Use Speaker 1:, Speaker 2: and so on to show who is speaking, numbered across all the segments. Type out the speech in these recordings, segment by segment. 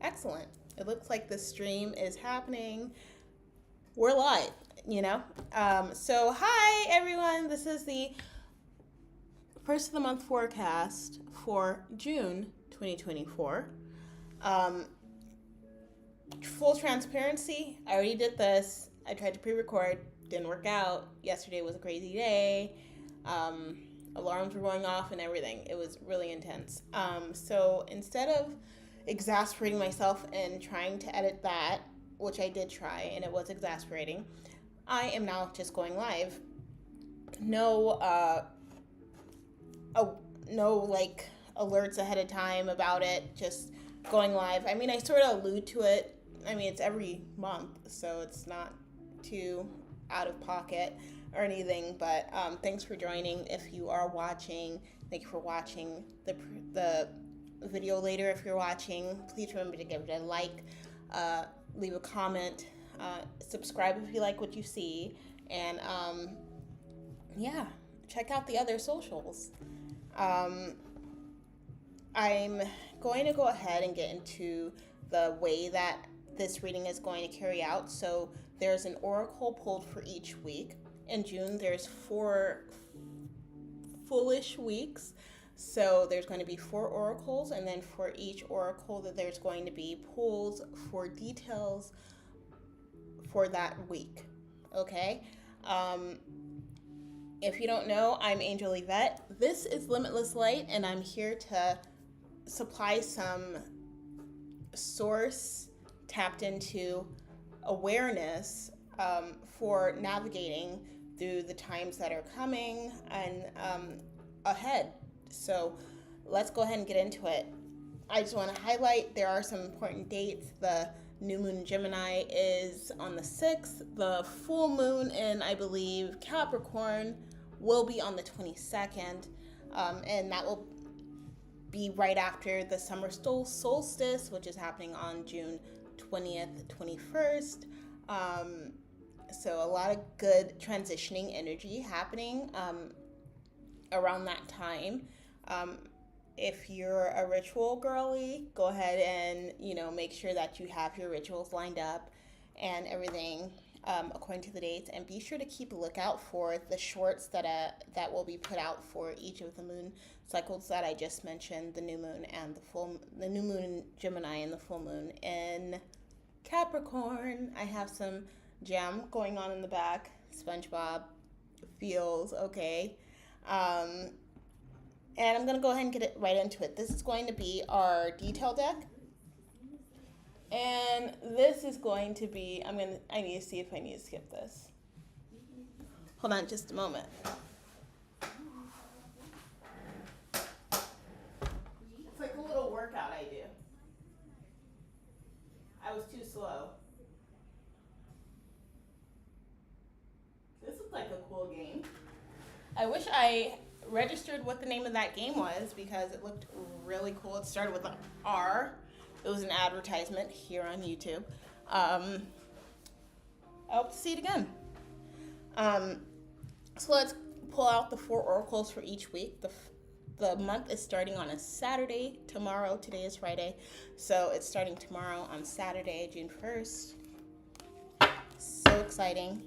Speaker 1: Excellent. It looks like the stream is happening. We're live, you know? So, hi, everyone. This is the first of the month forecast for June 2024. Um, Full transparency, I already did this. I tried to pre-record, didn't work out. Yesterday was a crazy day. Alarms were going off and everything. It was really intense. So instead of exasperating myself and trying to edit that, which I did try and it was exasperating, I am now just going live. No, no like alerts ahead of time about it. Just going live. I mean, I sort of allude to it. I mean, it's every month, so it's not too out of pocket or anything. But thanks for joining. If you are watching, thank you for watching the video later. If you're watching, please remember to give it a like, leave a comment, subscribe if you like what you see, and yeah, check out the other socials. I'm going to go ahead and get into the way that this reading is going to carry out. So there's an oracle pulled for each week. In June, there's 4 foolish weeks. So there's going to be 4 oracles, and then for each oracle that there's going to be pulls for details for that week. Okay? If you don't know, I'm Angel Yvette. This is Limitless Light, and I'm here to supply some source tapped into awareness for navigating through the times that are coming and ahead. So let's go ahead and get into it. I just want to highlight there are some important dates. The new moon in Gemini is on the 6th. The full moon in, I believe, Capricorn will be on the 22nd. And that will be right after the summer solstice, which is happening on June 20th, 21st. So a lot of good transitioning energy happening around that time. If you're a ritual girly, go ahead and, make sure that you have your rituals lined up and everything according to the dates. And be sure to keep a lookout for the shorts that will be put out for each of the moon cycles that I just mentioned, the new moon and the new moon in Gemini and the full moon in Capricorn. I have some jam going on in the back. SpongeBob feels okay. And I'm going to go ahead and get it right into it. This is going to be our detail deck. And this is going to be, I need to see if I need to skip this. Hold on just a moment. It's like a little workout I do. I was too slow. This looks like a cool game. I wish I registered what the name of that game was because it looked really cool. It started with an R. It was an advertisement here on YouTube. I hope to see it again. So let's pull out the 4 oracles for each week. The month is starting on a Saturday tomorrow. Today is Friday. So it's starting tomorrow on Saturday, June 1st. So exciting.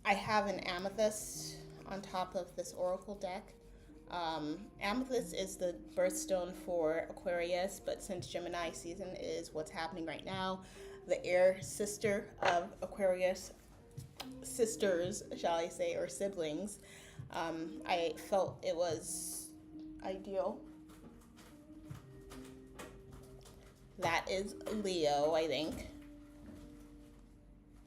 Speaker 1: I have an amethyst on top of this oracle deck. Amethyst is the birthstone for Aquarius, but since Gemini season is what's happening right now, the air sister of Aquarius, sisters, shall I say, or siblings, I felt it was ideal. That is Leo, I think.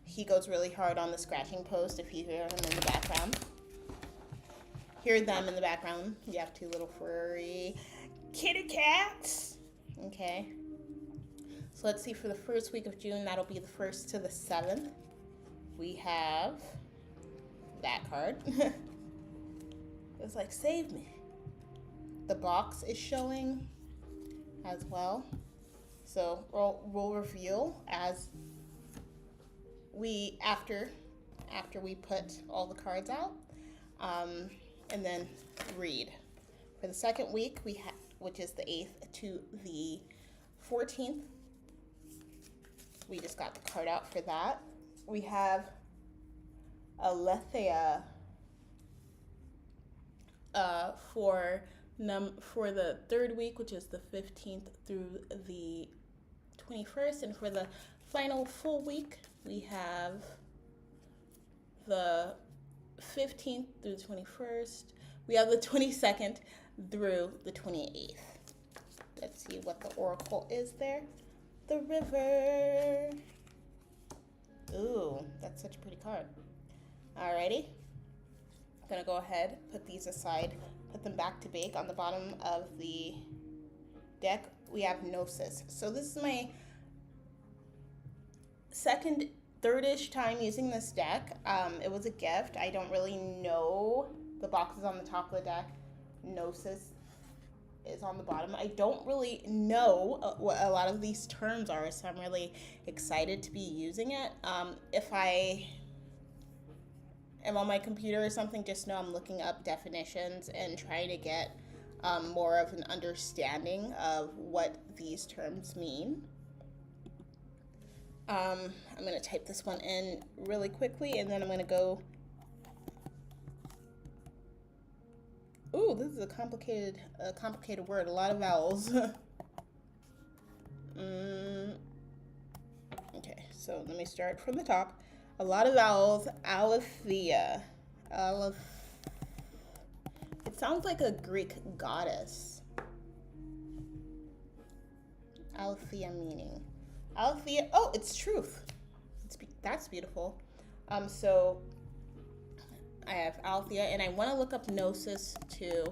Speaker 1: He goes really hard on the scratching post if you hear him in the background. Hear them in the background. You have 2 little furry kitty cats. Okay. So let's see for the first week of June. That'll be the 1st to the 7th. We have that card. It's like, save me. The box is showing as well. So we'll reveal as we after we put all the cards out, and then read. For the second week, which is the 8th to the 14th. We just got the card out for that. We have Aletheia for the 3rd week, which is the 15th through the 21st, and for the final full week, we have the 15th through the 21st. We have the 22nd through the 28th. Let's see what the oracle is there. The river. Ooh, that's such a pretty card. Alrighty. I'm gonna go ahead, put these aside, put them back to bake. On the bottom of the deck, we have Gnosis. So this is my third-ish time using this deck. It was a gift. I don't really know the boxes on the top of the deck. Gnosis is on the bottom. I don't really know what a lot of these terms are, so I'm really excited to be using it. If I am on my computer or something, just know I'm looking up definitions and trying to get more of an understanding of what these terms mean. I'm going to type this one in really quickly, and then I'm going to go. Ooh, this is a complicated word. A lot of vowels. Okay, so let me start from the top. A lot of vowels. Aletheia. It sounds like a Greek goddess. Aletheia meaning. Aletheia. Oh, it's truth. That's beautiful. So I have Aletheia, and I want to look up Gnosis too.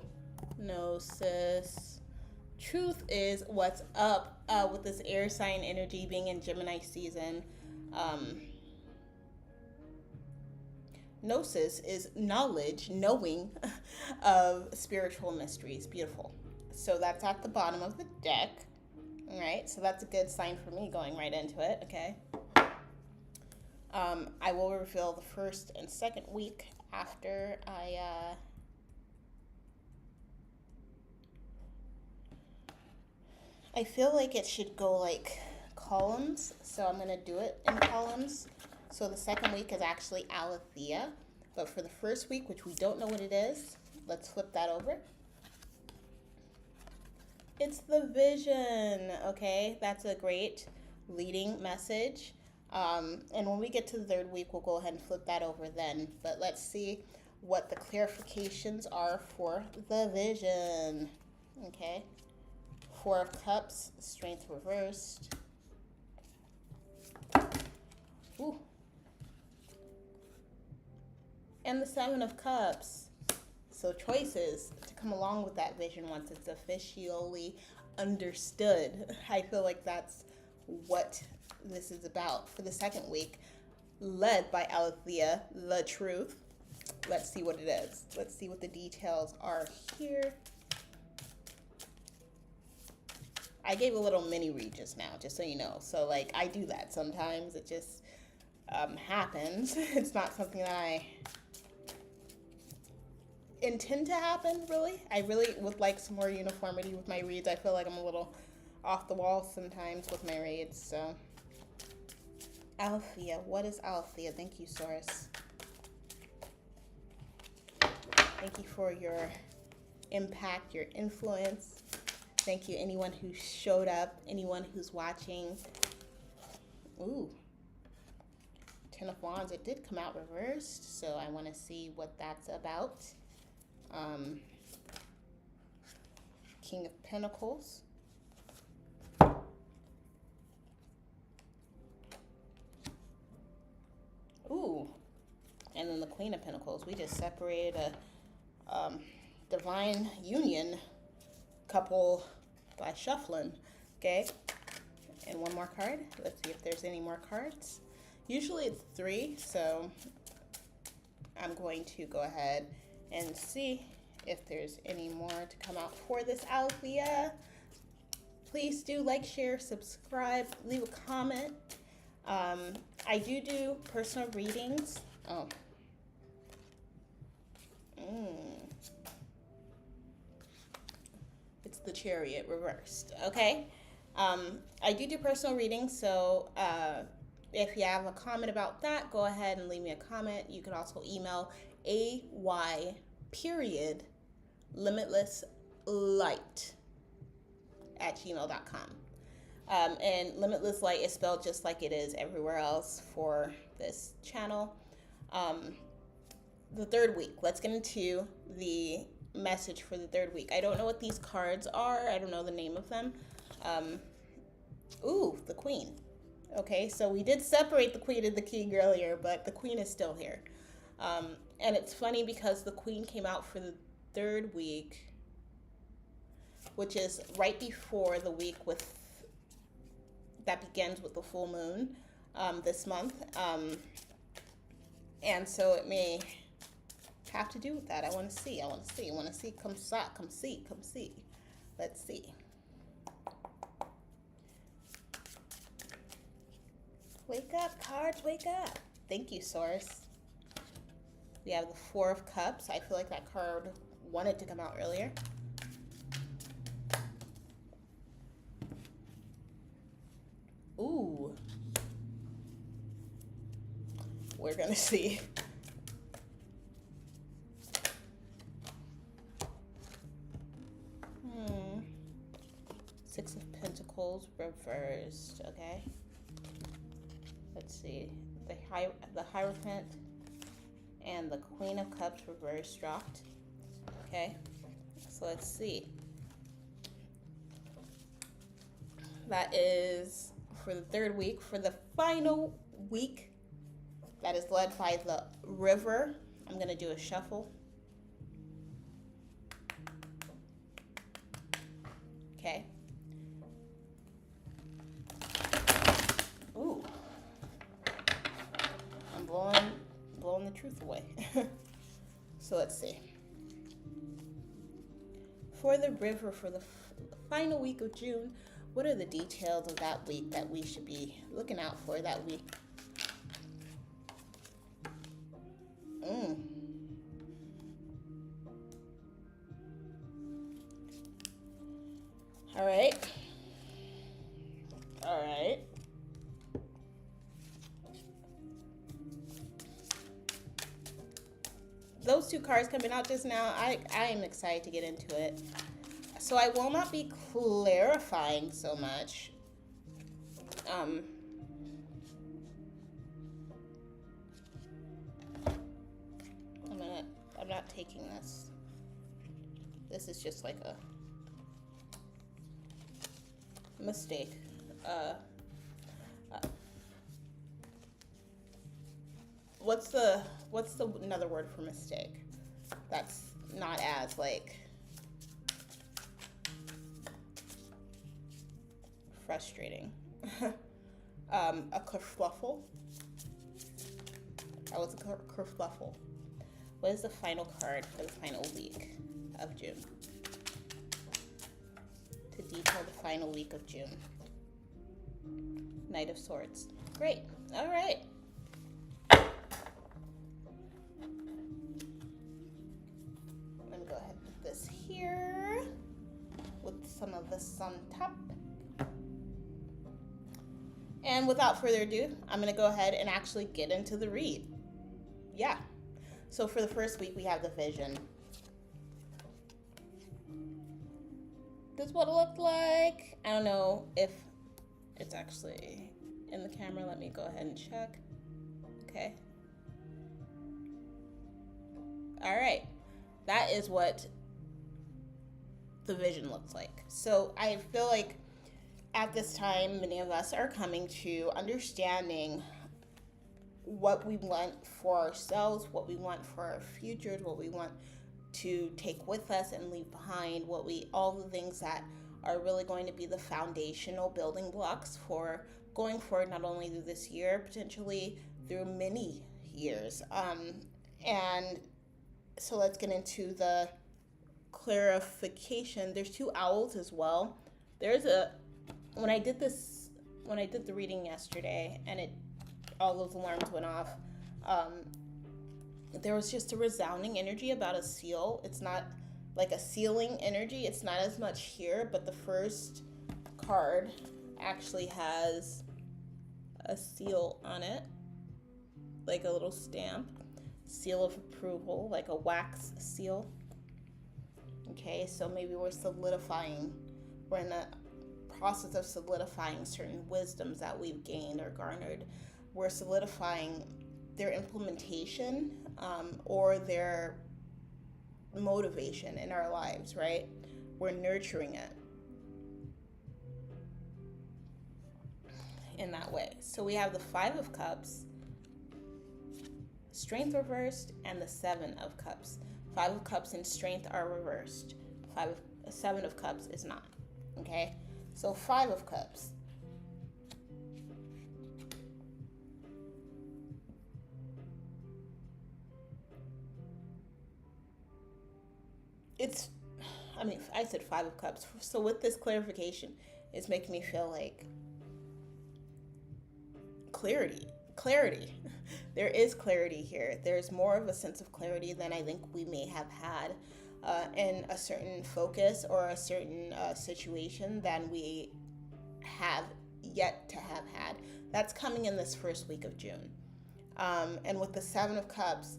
Speaker 1: Gnosis. Truth is what's up with this air sign energy being in Gemini season. Gnosis is knowledge, knowing of spiritual mysteries. Beautiful. So that's at the bottom of the deck. All right, so that's a good sign for me going right into it, okay? I will reveal the 1st and 2nd week after I feel like it should go like columns, so I'm going to do it in columns. So the 2nd week is actually Aletheia, but for the 1st week, which we don't know what it is, let's flip that over. It's the vision, okay? That's a great leading message. And when we get to the 3rd week, we'll go ahead and flip that over then. But let's see what the clarifications are for the vision, okay? 4 of Cups, Strength reversed. Ooh. And the 7 of Cups. So choices to come along with that vision once it's officially understood. I feel like that's what this is about for the 2nd week, led by Aletheia, the truth. Let's see what it is. Let's see what the details are here. I gave a little mini read just now, just so you know. So like I do that sometimes. It just happens. It's not something that I intend to happen, really. I really would like some more uniformity with my reads. I feel like I'm a little off the wall sometimes with my reads, so. Aletheia. What is Aletheia? Thank you, Source. Thank you for your impact, your influence. Thank you, anyone who showed up, anyone who's watching. Ooh. 10 of Wands. It did come out reversed, so I want to see what that's about. King of Pentacles. Ooh, and then the Queen of Pentacles. We just separated a divine union couple by shuffling, okay? And one more card. Let's see if there's any more cards. Usually it's 3, so I'm going to go ahead and see if there's any more to come out for this Aletheia. Please do like, share, subscribe, leave a comment. I do personal readings. Oh. It's the Chariot reversed. Okay. I do personal readings, so if you have a comment about that, go ahead and leave me a comment. You can also email ay.limitlesslight@gmail.com. And Limitless Light is spelled just like it is everywhere else for this channel. The third week. Let's get into the message for the third week. I don't know what these cards are. I don't know the name of them. Ooh, the Queen. Okay, so we did separate the Queen and the King earlier, but the Queen is still here. And it's funny because the Queen came out for the third week, which is right before the week that begins with the full moon this month. And so it may have to do with that. I want to see. Come see. Let's see. Wake up, cards, wake up. Thank you, Source. We have the Four of Cups. I feel like that card wanted to come out earlier. Ooh. We're gonna see. Six of Pentacles reversed. Okay. Let's see. The Hierophant and the Queen of Cups reversed dropped. Okay. So let's see. That is for the third week. For the final week, that is led by the River. I'm going to do a shuffle. Okay. Ooh. I'm blowing the truth away. So let's see. For the River, for the final week of June, what are the details of that week that we should be looking out for that week? All right. Those two cards coming out just now, I am excited to get into it. So I will not be clarifying so much. I'm not taking this. This is just like a mistake. What's the another word for mistake? That's not as like frustrating. A kerfluffle. That was a kerfluffle. What is the final card for the final week of June? To detail the final week of June. Knight of Swords. Great. All right. Let me go ahead and put this here with some of this on top. And without further ado, I'm going to go ahead and actually get into the read. Yeah. So for the first week, we have the Vision. This is what it looked like. I don't know if it's actually in the camera. Let me go ahead and check. Okay. All right. That is what the Vision looks like. So I feel like at this time, many of us are coming to understanding what we want for ourselves, what we want for our futures, what we want to take with us and leave behind, all the things that are really going to be the foundational building blocks for going forward, not only through this year, potentially through many years. And so let's get into the clarification. There's two owls as well. When I did the reading yesterday and all those alarms went off, there was just a resounding energy about a seal. It's not like a sealing energy. It's not as much here, but the first card actually has a seal on it, like a little stamp, seal of approval, like a wax seal. Okay, so maybe we're in the process of solidifying certain wisdoms that we've gained or garnered. We're solidifying their implementation, or their motivation in our lives, right? We're nurturing it in that way. So we have the Five of Cups, Strength reversed, and the Seven of Cups. Five of Cups and Strength are reversed. Seven of Cups is not. Okay? So Five of Cups. I said Five of Cups. So with this clarification, it's making me feel like clarity. There is clarity here. There's more of a sense of clarity than I think we may have had in a certain focus or a certain situation than we have yet to have had. That's coming in this first week of June. And with the Seven of Cups,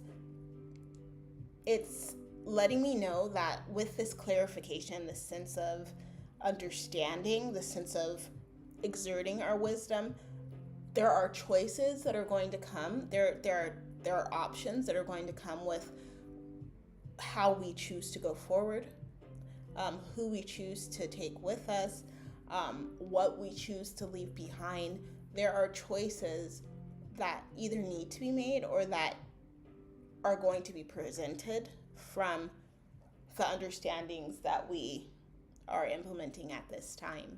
Speaker 1: it's letting me know that with this clarification, the sense of understanding, the sense of exerting our wisdom, there are choices that are going to come. There are options that are going to come with how we choose to go forward, who we choose to take with us, what we choose to leave behind. There are choices that either need to be made or that are going to be presented from the understandings that we are implementing at this time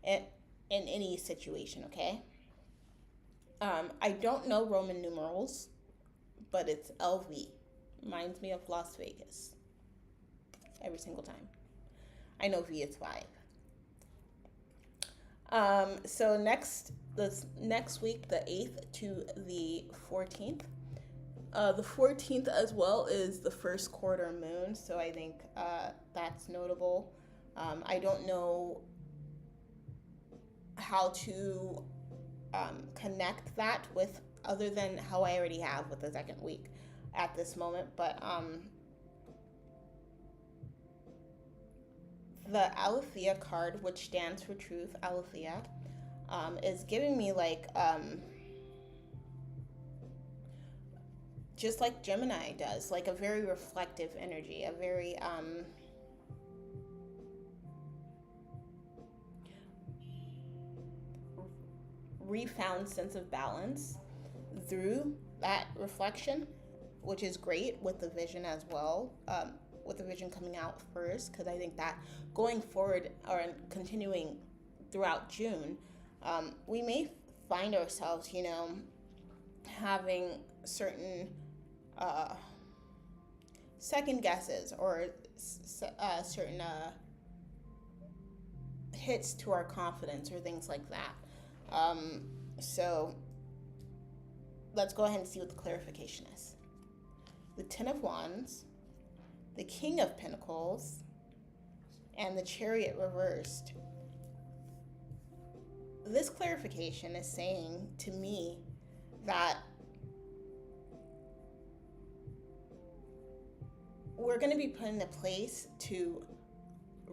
Speaker 1: in any situation, okay? I don't know Roman numerals, but it's LV. Reminds me of Las Vegas. Every single time. I know V is 5. So next week, the 8th to the 14th. The 14th as well is the first quarter moon, so I think that's notable. I don't know how to connect that with, other than how I already have with the second week at this moment, but the Aletheia card, which stands for truth, Aletheia, is giving me like just like Gemini does, like a very reflective energy, a very refound sense of balance through that reflection, which is great with the vision as well, with the vision coming out first, because I think that going forward or continuing throughout June, we may find ourselves, having certain second guesses or certain hits to our confidence or things like that. So let's go ahead and see what the clarification is. The Ten of Wands, the King of Pentacles, and the Chariot reversed. This clarification is saying to me that we're going to be put in a place to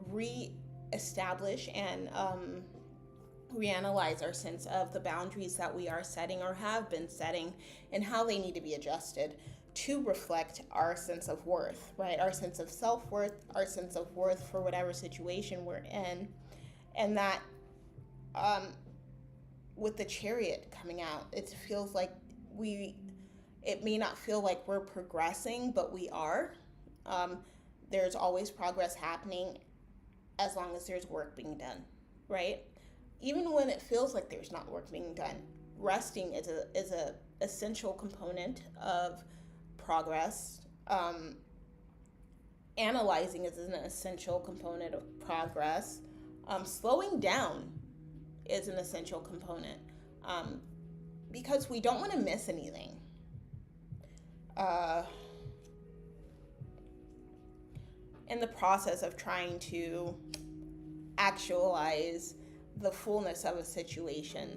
Speaker 1: re-establish and reanalyze our sense of the boundaries that we are setting or have been setting and how they need to be adjusted to reflect our sense of worth, right? Our sense of self-worth, our sense of worth for whatever situation we're in. And that with the Chariot coming out, it feels like it may not feel like we're progressing, but we are. There's always progress happening as long as there's work being done, right? Even when it feels like there's not work being done, resting is a essential component of progress. Analyzing is an essential component of progress. Slowing down is an essential component, because we don't want to miss anything. in the process of trying to actualize the fullness of a situation.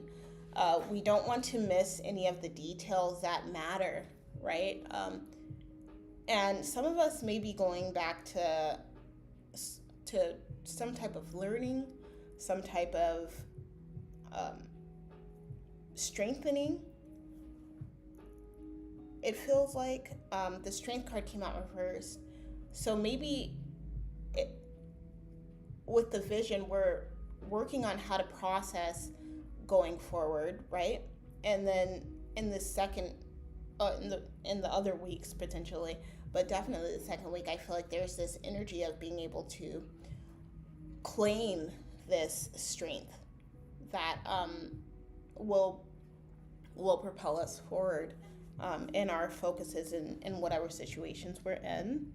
Speaker 1: We don't want to miss any of the details that matter, right? And some of us may be going back to some type of learning, some type of strengthening. It feels like the strength card came out reversed. So maybe with the vision, we're working on how to process going forward, right? And then in the second, in the other weeks potentially, but definitely the second week, I feel like there's this energy of being able to claim this strength that will propel us forward in our focuses in whatever situations we're in.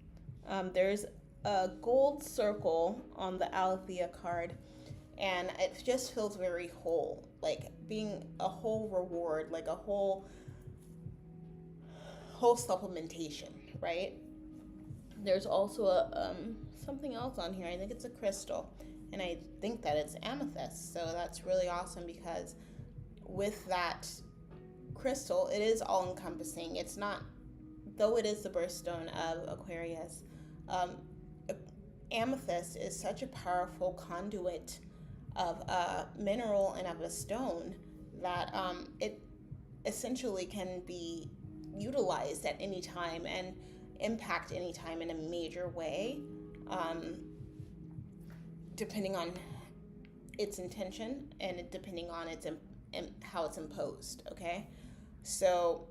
Speaker 1: There's a gold circle on the Alethea card, and it just feels very whole, like being a whole reward, like a whole supplementation, right? There's also a something else on here. I think it's a crystal, and I think that it's amethyst. So that's really awesome, because with that crystal, it is all encompassing. It's not, though it is the birthstone of Aquarius, amethyst is such a powerful conduit of a mineral and of a stone that it essentially can be utilized at any time and impact any time in a major way, depending on its intention and depending on its how it's imposed. Okay, so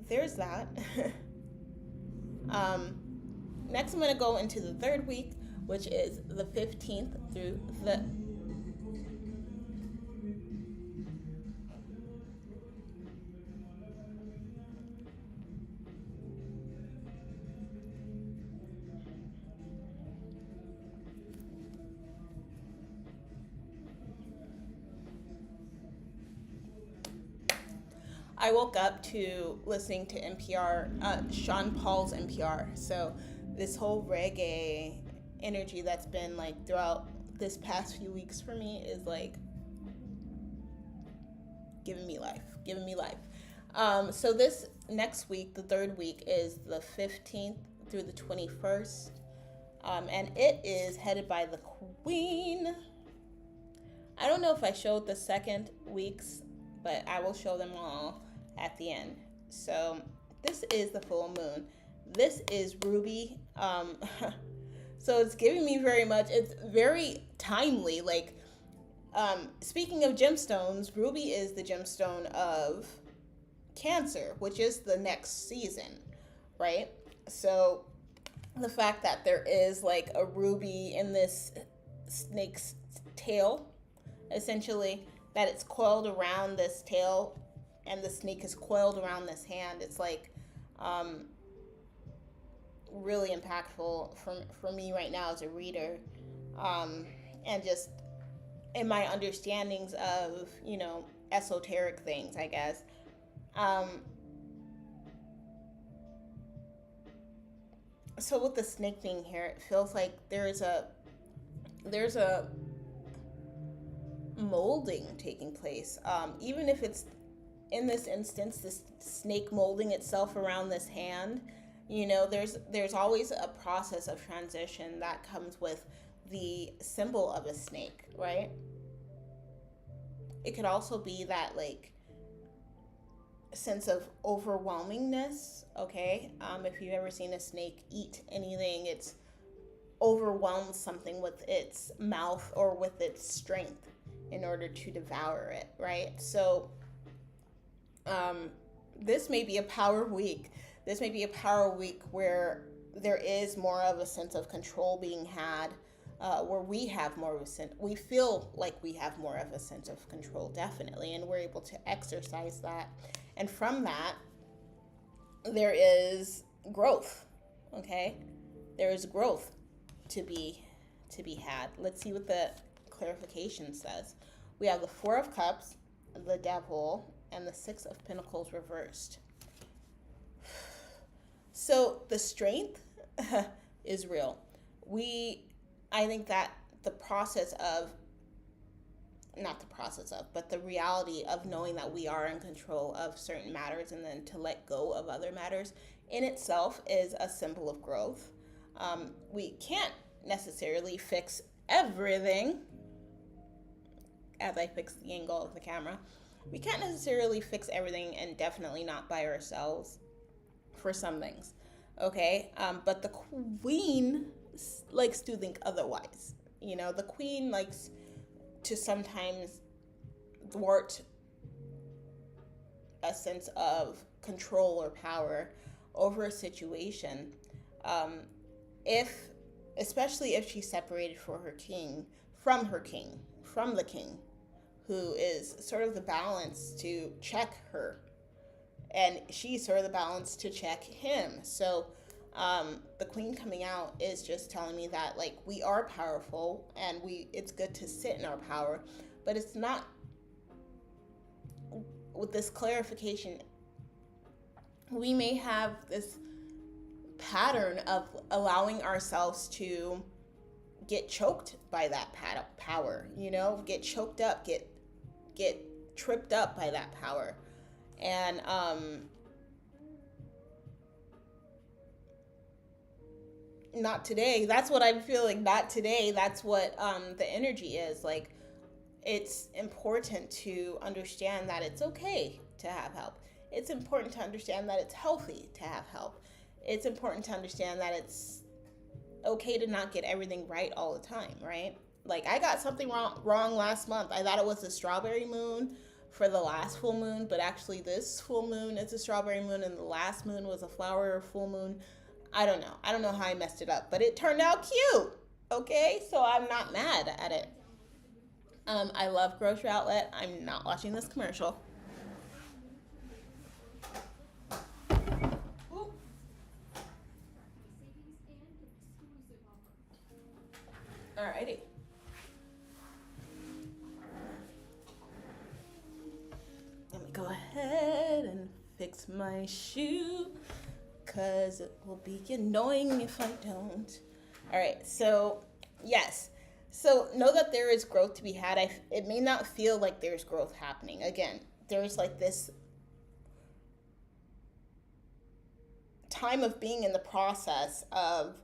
Speaker 1: there's that. Next, I'm going to go into the third week, which is the 15th through the... I woke up to listening to NPR, Sean Paul's NPR. So this whole reggae energy that's been like throughout this past few weeks for me is like giving me life. So this next week, the third week, is the 15th through the 21st. And it is headed by the Queen. I don't know if I showed the second weeks, but I will show them all at the end. So this is the full moon. This is Ruby. So it's giving me very much, it's very timely. Like, speaking of gemstones, Ruby is the gemstone of Cancer, which is the next season, right? So the fact that there is like a ruby in this snake's tail, essentially, that it's coiled around this tail and the snake is coiled around this hand, it's like really impactful for me right now as a reader, and just in my understandings of, esoteric things, I guess. So with the snake thing here, it feels like there's a molding taking place, even if it's, in this instance, this snake molding itself around this hand. There's always a process of transition that comes with the symbol of a snake, right? It could also be that like sense of overwhelmingness. Okay, if you've ever seen a snake eat anything, it's overwhelms something with its mouth or with its strength in order to devour it, right? So this may be a power week. This may be a power week where there is more of a sense of control being had, where we have more of a sense, we feel like we have more of a sense of control, definitely, and we're able to exercise that. And from that, there is growth, okay? There is growth to be had. Let's see what the clarification says. We have the Four of Cups, the Devil, and the Six of Pentacles reversed. So the strength is real. I think that the process of, not the process of, but the reality of knowing that we are in control of certain matters and then to let go of other matters in itself is a symbol of growth. We can't necessarily fix everything, as I fix the angle of the camera. We can't necessarily fix everything, and definitely not by ourselves for some things. Okay? But the queen likes to think otherwise. You know, the queen likes to sometimes thwart a sense of control or power over a situation. If, especially if she's separated from her king, from the king, who is sort of the balance to check her, and she's sort of the balance to check him. So the queen coming out is just telling me that, like, we are powerful and it's good to sit in our power, but it's not, with this clarification, we may have this pattern of allowing ourselves to get choked by that power, you know, get choked up, get tripped up by that power. And not today. That's what I'm feeling. Not today. That's what the energy is. Like, it's important to understand that it's okay to have help. It's important to understand that it's healthy to have help. It's important to understand that it's okay to not get everything right all the time, right? Like, I got something wrong last month. I thought it was the strawberry moon for the last full moon, but actually this full moon is a strawberry moon and the last moon was a flower full moon. I don't know how I messed it up, but it turned out cute. Okay, so I'm not mad at it. I love Grocery Outlet. I'm not watching this commercial. Ooh. Alrighty. Let me go ahead and fix my shoe, because it will be annoying if I don't. All right, so yes. So know that there is growth to be had. It may not feel like there's growth happening. Again, there's like this time of being in the process of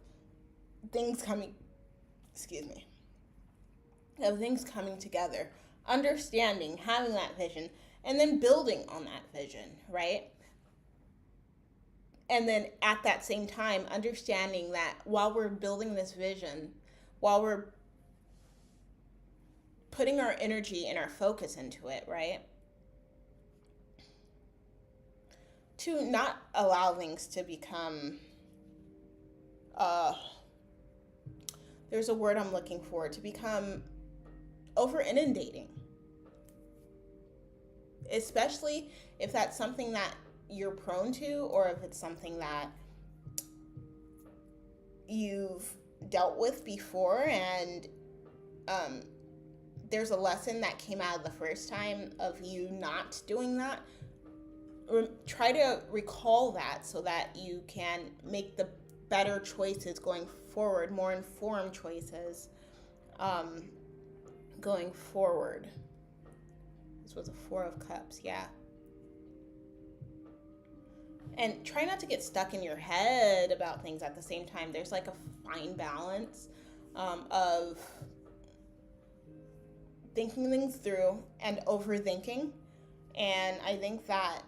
Speaker 1: things coming, of things coming together, understanding, having that vision, and then building on that vision, right? And then at that same time, understanding that while we're building this vision, while we're putting our energy and our focus into it, right? To not allow things to become, there's a word I'm looking for, to become over inundating. Especially if that's something that you're prone to, or if it's something that you've dealt with before, and there's a lesson that came out of the first time of you not doing that. Try to recall that so that you can make the better choices going forward, more informed choices going forward. This was a 4 of Cups, yeah. And try not to get stuck in your head about things at the same time. There's like a fine balance of thinking things through and overthinking. And I think that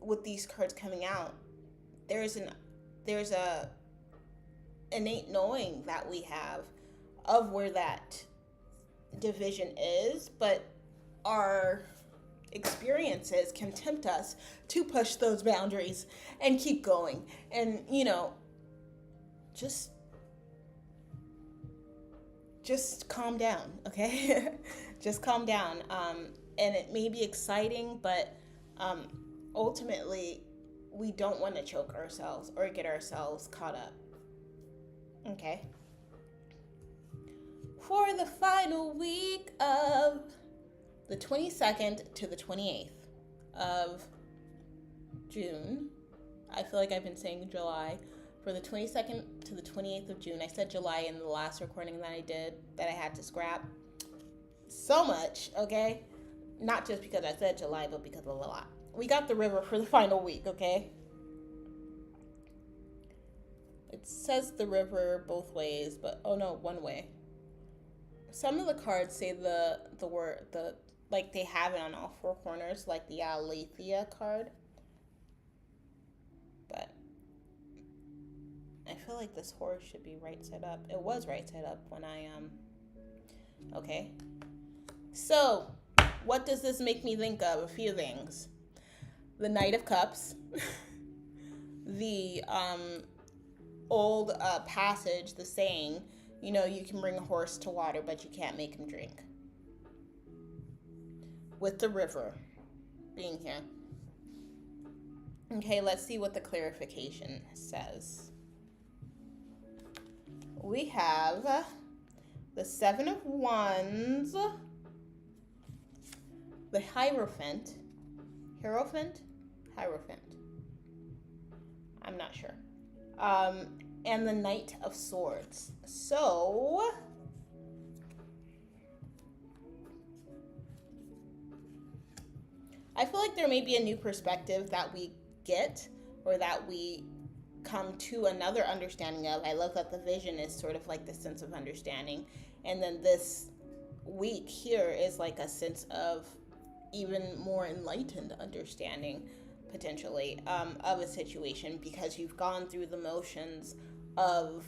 Speaker 1: with these cards coming out, there's a innate knowing that we have of where that division is, but our experiences can tempt us to push those boundaries and keep going. And, you know, just calm down, okay? Just calm down. And it may be exciting, but ultimately, we don't want to choke ourselves or get ourselves caught up. Okay? For the final week of the 22nd to the 28th of June, I feel like I've been saying July, for the 22nd to the 28th of June. I said July in the last recording that I did that I had to scrap. So much, okay? Not just because I said July, but because of a lot. We got the river for the final week, okay? It says the river both ways, but oh no, one way. Some of the cards say the word, like they have it on all four corners, like the Aletheia card. But I feel like this horse should be right side up. It was right side up when I, okay. So, what does this make me think of? A few things. The Knight of Cups. The, old passage, the saying, you know, you can bring a horse to water, but you can't make him drink. With the river being here. Okay, let's see what the clarification says. We have the Seven of Wands, the Hierophant. I'm not sure. And the Knight of Swords. So, I feel like there may be a new perspective that we get, or that we come to another understanding of. I love that the vision is sort of like the sense of understanding. And then this week here is like a sense of even more enlightened understanding, potentially, of a situation, because you've gone through the motions of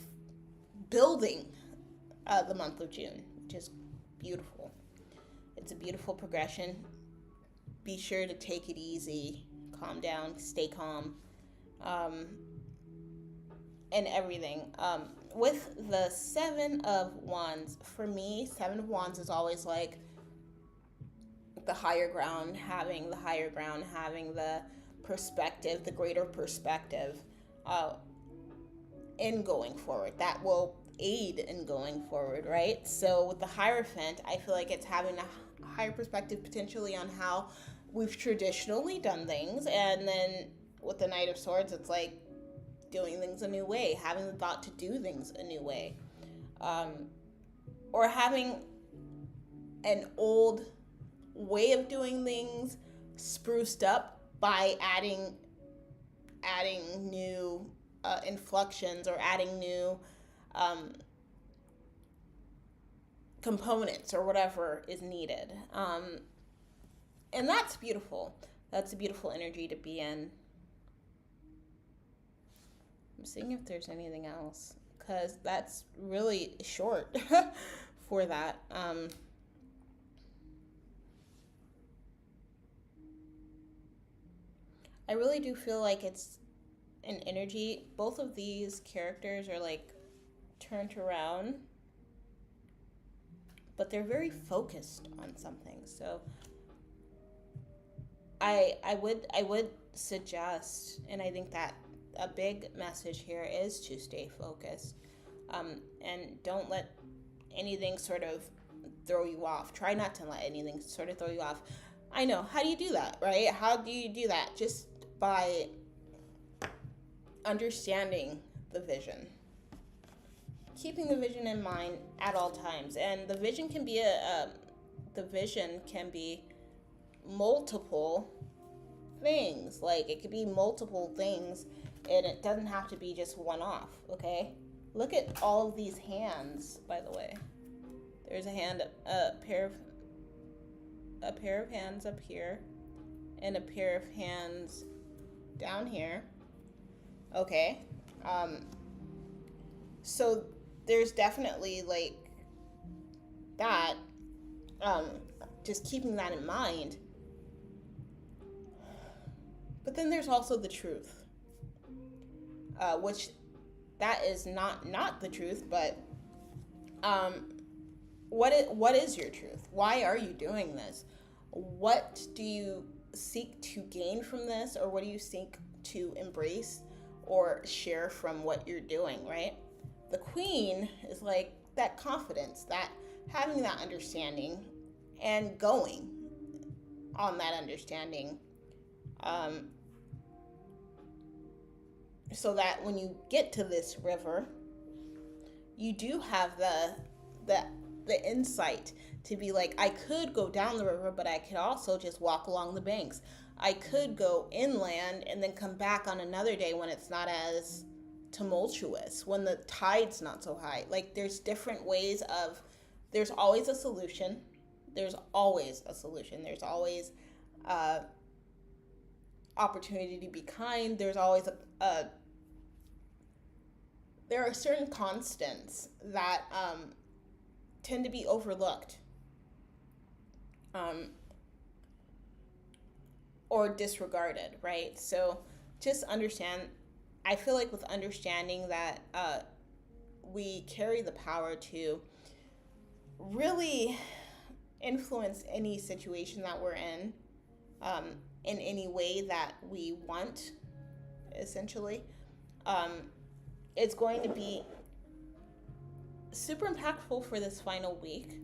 Speaker 1: building the month of June, which is beautiful. It's a beautiful progression. Be sure to take it easy, calm down, stay calm, and everything. With the Seven of Wands, for me, Seven of Wands is always like the higher ground, having the perspective, the greater perspective, in going forward. That will aid in going forward, right? So with the Hierophant, I feel like it's having a higher perspective potentially on how we've traditionally done things. And then with the Knight of Swords, it's like doing things a new way, having the thought to do things a new way, or having an old way of doing things spruced up by adding new inflections, or adding new components, or whatever is needed. And that's beautiful. That's a beautiful energy to be in. I'm seeing if there's anything else, because that's really short for that. I really do feel like it's an energy. Both of these characters are like turned around, but they're very focused on something. So I would suggest, and I think that a big message here is to stay focused, and don't let anything sort of throw you off. Try not to let anything sort of throw you off. I know. How do you do that, right? How do you do that? Just by understanding the vision. Keeping the vision in mind at all times. And the vision can be multiple things. Like, it could be multiple things, and it doesn't have to be just one off, okay? Look at all of these hands, by the way. There's a pair of hands up here, and a pair of hands down here. Okay. So there's definitely like that, just keeping that in mind. But then there's also the truth, which that is not the truth, but what is your truth? Why are you doing this? What do you seek to gain from this, or what do you seek to embrace or share from what you're doing, right? The Queen is like that confidence, that having that understanding and going on that understanding. so that when you get to this river, you do have the insight to be like, I could go down the river, but I could also just walk along the banks. I could go inland and then come back on another day when it's not as tumultuous, when the tide's not so high. Like, there's different ways of, there's always a solution. There's always a solution. There's always opportunity to be kind. There's always there are certain constants that tend to be overlooked or disregarded, right? So just understand, I feel like with understanding that we carry the power to really influence any situation that we're in any way that we want, essentially. It's going to be super impactful for this final week.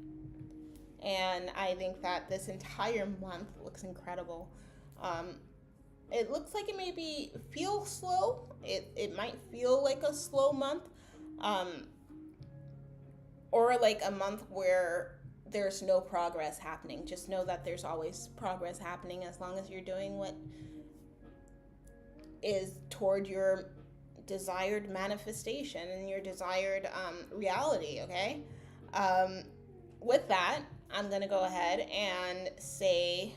Speaker 1: And I think that this entire month looks incredible. It looks like it maybe feel slow. It might feel like a slow month. Or like a month where there's no progress happening. Just know that there's always progress happening as long as you're doing what is toward your desired manifestation and your desired reality, okay? With that, I'm going to go ahead and say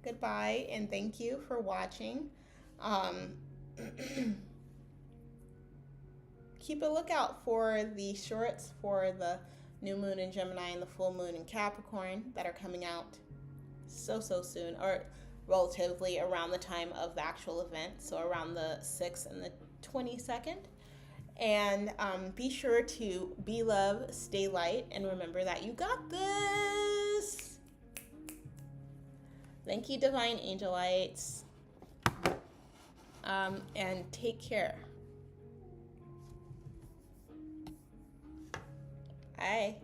Speaker 1: goodbye and thank you for watching. Keep a lookout for the shorts for the new moon in Gemini and the full moon in Capricorn that are coming out so soon, or relatively around the time of the actual event, so around the 6th and the 22nd. And be sure to be love, stay light, and remember that you got this. Thank you, Divine Angelites, and take care. Bye.